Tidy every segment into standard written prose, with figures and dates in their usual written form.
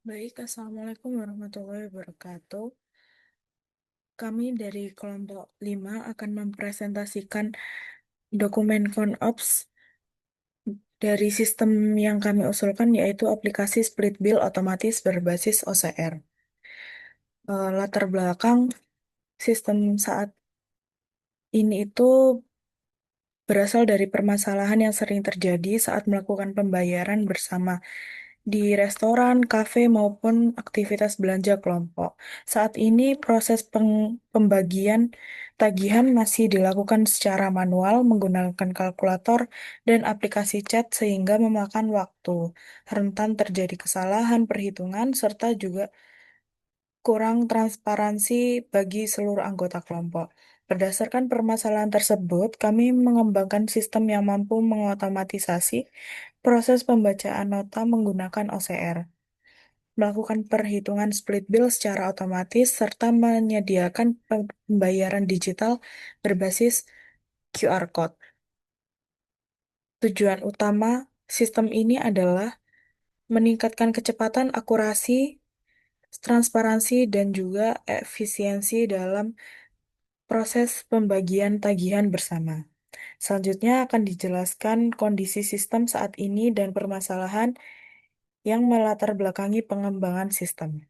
Baik, Assalamualaikum warahmatullahi wabarakatuh. Kami dari kelompok 5 akan mempresentasikan dokumen ConOps dari sistem yang kami usulkan, yaitu aplikasi split bill otomatis berbasis OCR. Latar belakang sistem saat ini itu berasal dari permasalahan yang sering terjadi saat melakukan pembayaran bersama di restoran, kafe, maupun aktivitas belanja kelompok. Saat ini proses pembagian tagihan masih dilakukan secara manual menggunakan kalkulator dan aplikasi chat sehingga memakan waktu, rentan terjadi kesalahan perhitungan, serta juga kurang transparansi bagi seluruh anggota kelompok. Berdasarkan permasalahan tersebut, kami mengembangkan sistem yang mampu mengotomatisasi proses pembacaan nota menggunakan OCR, melakukan perhitungan split bill secara otomatis, serta menyediakan pembayaran digital berbasis QR Code. Tujuan utama sistem ini adalah meningkatkan kecepatan, akurasi, transparansi, dan juga efisiensi dalam proses pembagian tagihan bersama. Selanjutnya akan dijelaskan kondisi sistem saat ini dan permasalahan yang melatar belakangi pengembangan sistem.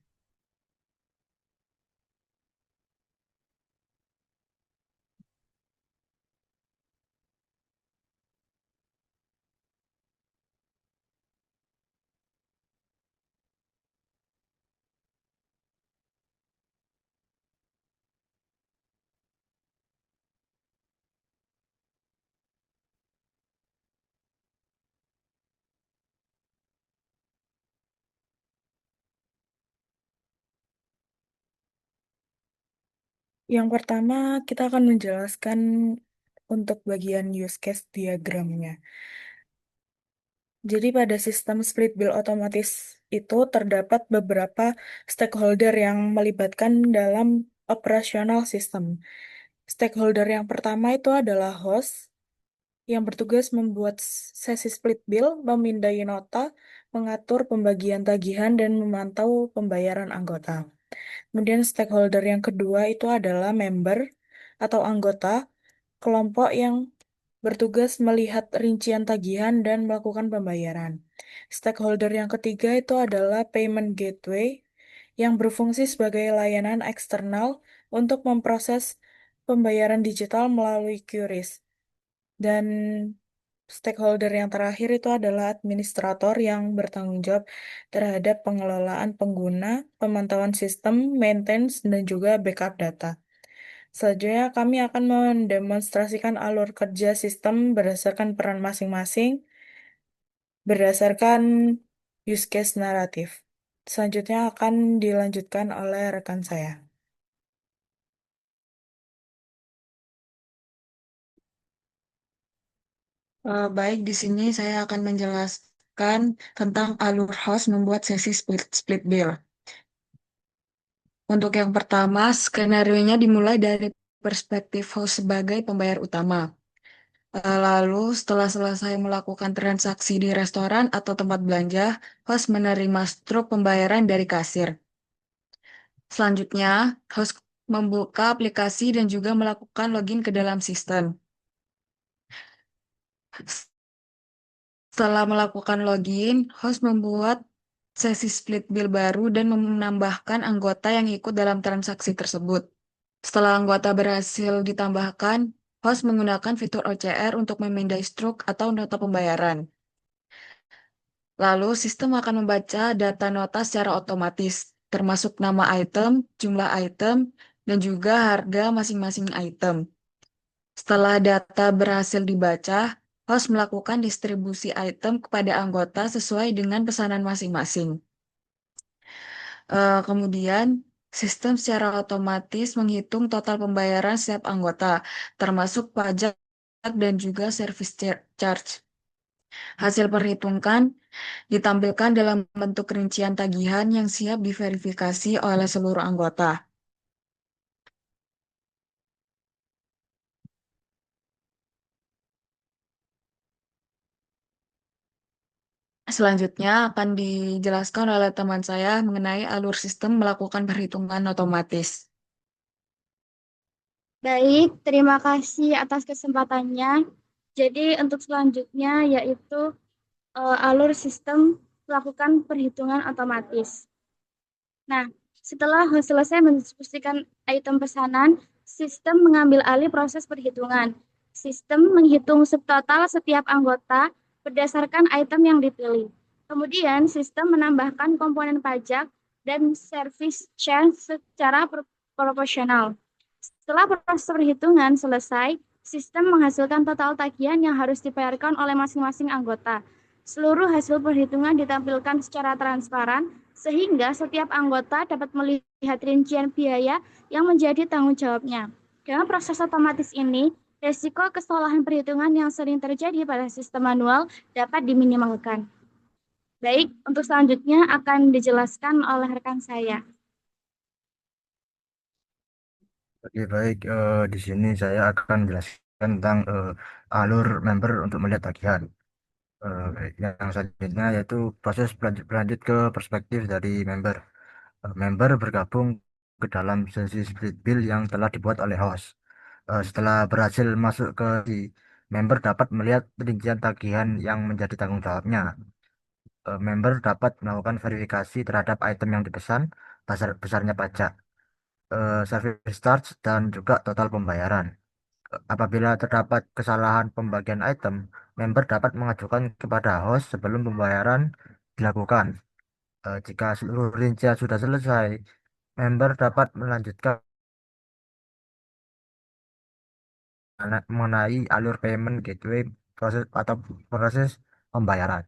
Yang pertama, kita akan menjelaskan untuk bagian use case diagramnya. Jadi pada sistem split bill otomatis itu terdapat beberapa stakeholder yang melibatkan dalam operasional sistem. Stakeholder yang pertama itu adalah host yang bertugas membuat sesi split bill, memindai nota, mengatur pembagian tagihan, dan memantau pembayaran anggota. Kemudian stakeholder yang kedua itu adalah member atau anggota kelompok yang bertugas melihat rincian tagihan dan melakukan pembayaran. Stakeholder yang ketiga itu adalah payment gateway yang berfungsi sebagai layanan eksternal untuk memproses pembayaran digital melalui QRIS. Dan stakeholder yang terakhir itu adalah administrator yang bertanggung jawab terhadap pengelolaan pengguna, pemantauan sistem, maintenance, dan juga backup data. Selanjutnya, kami akan mendemonstrasikan alur kerja sistem berdasarkan peran masing-masing, berdasarkan use case naratif. Selanjutnya akan dilanjutkan oleh rekan saya. Baik, di sini saya akan menjelaskan tentang alur host membuat sesi split bill. Untuk yang pertama, skenario-nya dimulai dari perspektif host sebagai pembayar utama. Lalu, setelah selesai melakukan transaksi di restoran atau tempat belanja, host menerima struk pembayaran dari kasir. Selanjutnya, host membuka aplikasi dan juga melakukan login ke dalam sistem. Setelah melakukan login, host membuat sesi split bill baru dan menambahkan anggota yang ikut dalam transaksi tersebut. Setelah anggota berhasil ditambahkan, host menggunakan fitur OCR untuk memindai struk atau nota pembayaran. Lalu, sistem akan membaca data nota secara otomatis, termasuk nama item, jumlah item, dan juga harga masing-masing item. Setelah data berhasil dibaca, host melakukan distribusi item kepada anggota sesuai dengan pesanan masing-masing. Kemudian, sistem secara otomatis menghitung total pembayaran setiap anggota, termasuk pajak dan juga service charge. Hasil perhitungan ditampilkan dalam bentuk rincian tagihan yang siap diverifikasi oleh seluruh anggota. Selanjutnya akan dijelaskan oleh teman saya mengenai alur sistem melakukan perhitungan otomatis. Baik, terima kasih atas kesempatannya. Jadi untuk selanjutnya yaitu alur sistem melakukan perhitungan otomatis. Nah, setelah selesai mendiskusikan item pesanan, sistem mengambil alih proses perhitungan. Sistem menghitung subtotal setiap anggota berdasarkan item yang dipilih. Kemudian, sistem menambahkan komponen pajak dan service charge secara proporsional. Setelah proses perhitungan selesai, sistem menghasilkan total tagihan yang harus dibayarkan oleh masing-masing anggota. Seluruh hasil perhitungan ditampilkan secara transparan, sehingga setiap anggota dapat melihat rincian biaya yang menjadi tanggung jawabnya. Dengan proses otomatis ini, resiko kesalahan perhitungan yang sering terjadi pada sistem manual dapat diminimalkan. Baik, untuk selanjutnya akan dijelaskan oleh rekan saya. Oke, baik. Di sini saya akan jelaskan tentang alur member untuk melihat tagihan. Yang selanjutnya yaitu proses berlanjut ke perspektif dari member. Member bergabung ke dalam sesi split bill yang telah dibuat oleh host. Setelah berhasil masuk ke si member dapat melihat rincian tagihan yang menjadi tanggung jawabnya. Member dapat melakukan verifikasi terhadap item yang dipesan, besarnya pajak, service charge, dan juga total pembayaran. Apabila terdapat kesalahan pembagian item, member dapat mengajukan kepada host sebelum pembayaran dilakukan. Jika seluruh rincian sudah selesai, member dapat melanjutkan mengenai alur payment gateway proses atau proses pembayaran.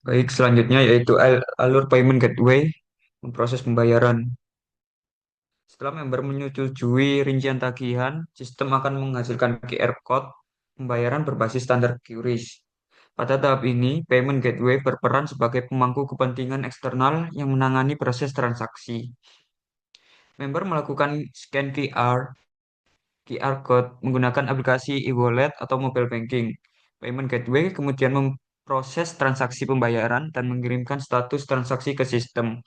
Baik, selanjutnya yaitu alur payment gateway, proses pembayaran. Setelah member menyetujui rincian tagihan, sistem akan menghasilkan QR code pembayaran berbasis standar QRIS. Pada tahap ini, payment gateway berperan sebagai pemangku kepentingan eksternal yang menangani proses transaksi. Member melakukan scan QR code menggunakan aplikasi e-wallet atau mobile banking. Payment gateway kemudian memproses transaksi pembayaran dan mengirimkan status transaksi ke sistem.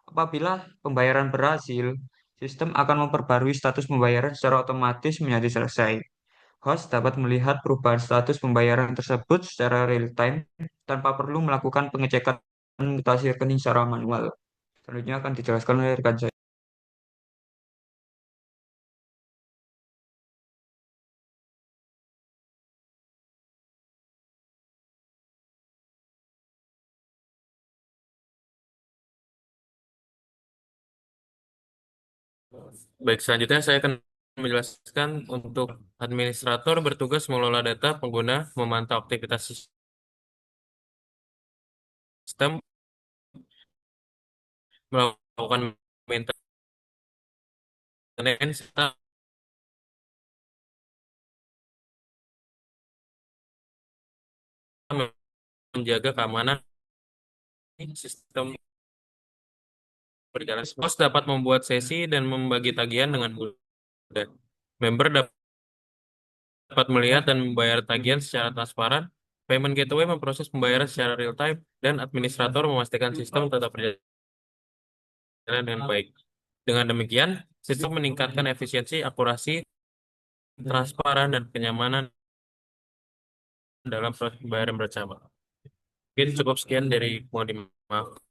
Apabila pembayaran berhasil, sistem akan memperbarui status pembayaran secara otomatis menjadi selesai. Host dapat melihat perubahan status pembayaran tersebut secara real time tanpa perlu melakukan pengecekan mutasi rekening secara manual. Selanjutnya akan dijelaskan oleh rekan saya. Baik, selanjutnya saya akan menjelaskan untuk administrator bertugas mengelola data pengguna, memantau aktivitas sistem, melakukan maintenance, serta menjaga keamanan sistem berjalan. Host dapat membuat sesi dan membagi tagihan dengan mudah. Member dapat melihat dan membayar tagihan secara transparan. Payment Gateway memproses pembayaran secara real time, dan administrator memastikan sistem tetap berjalan dengan baik. Dengan demikian, sistem meningkatkan efisiensi, akurasi, transparan, dan kenyamanan dalam proses pembayaran bersama. Mungkin cukup sekian dari mohon dimaafkan.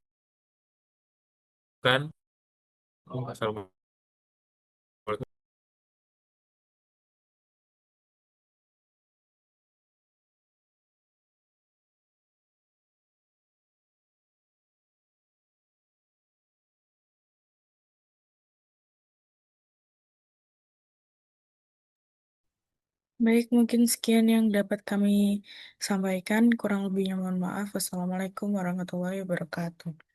Assalamualaikum. Baik, mungkin sekian yang dapat kami sampaikan. Kurang lebihnya mohon maaf. Wassalamualaikum warahmatullahi wabarakatuh.